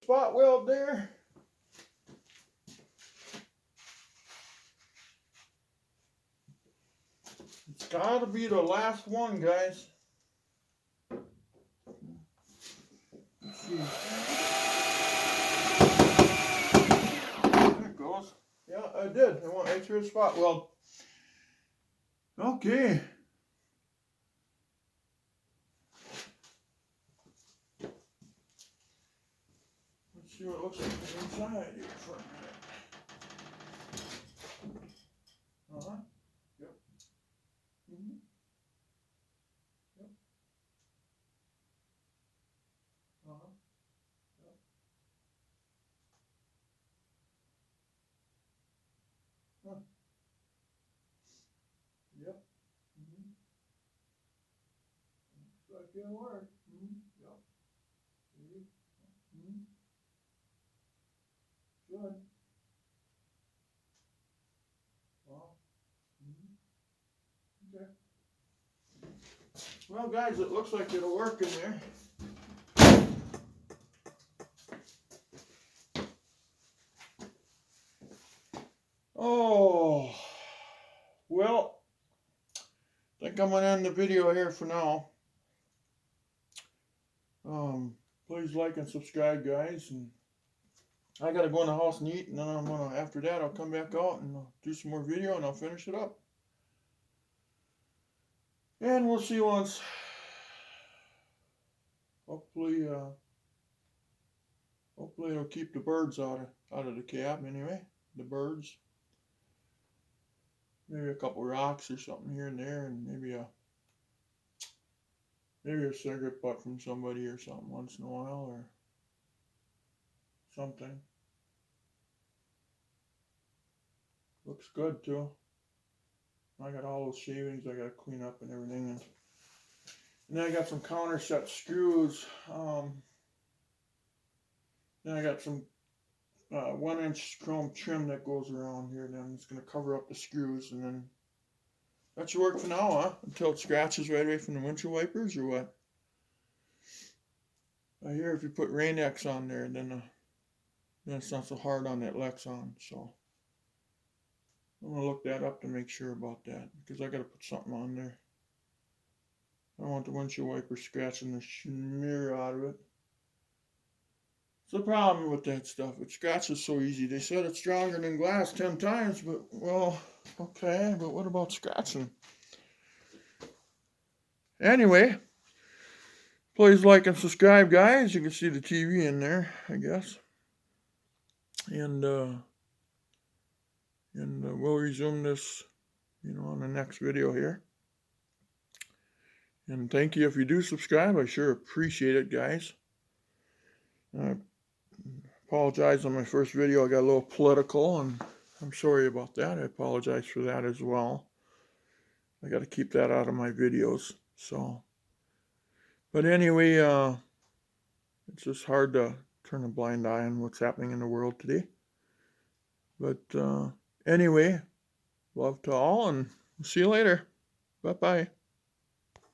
Spot weld there. It's gotta be the last one, guys. Let's see. There it goes. Yeah, I did. I went right through the spot weld. Okay. Let's see what it looks like inside here for a minute. Uh-huh. Yep. Mm-hmm. Yep. Uh-huh. Yep. Huh. Yep. Mm-hmm. Looks like it'll work. Mm-hmm. Yep. See? Mm-hmm. Good. Well. Mm-hmm. Okay. Well, guys, it looks like it'll work in there. Oh, well, I think I'm gonna end the video here for now. Please like and subscribe, guys, and I gotta go in the house and eat, and then after that, I'll come back out and do some more video, and I'll finish it up. And we'll see once. Hopefully it'll keep the birds out of the cab anyway. The birds. Maybe a couple rocks or something here and there, and maybe a cigarette butt from somebody or something once in a while, or something. Looks good too. I got all those shavings I gotta clean up and everything, and then I got some counter set screws. Then I got some 1-inch chrome trim that goes around here. Then it's gonna cover up the screws, and then that should work for now, huh? Until it scratches right away from the windshield wipers, or what? I hear if you put Rain-X on there, then it's not so hard on that Lexon. So I'm gonna look that up to make sure about that, because I gotta put something on there. I don't want the windshield wiper scratching the mirror out of it. It's the problem with that stuff. It scratches so easy. They said it's stronger than glass 10 times, but, well, okay, but what about scratching? Anyway, please like and subscribe, guys. You can see the TV in there, I guess. And we'll resume this, on the next video here. And thank you if you do subscribe. I sure appreciate it, guys. I apologize on my first video. I got a little political, and I'm sorry about that. I apologize for that as well. I got to keep that out of my videos. So, but anyway, it's just hard to turn a blind eye on what's happening in the world today. But anyway, love to all, and see you later. Bye-bye.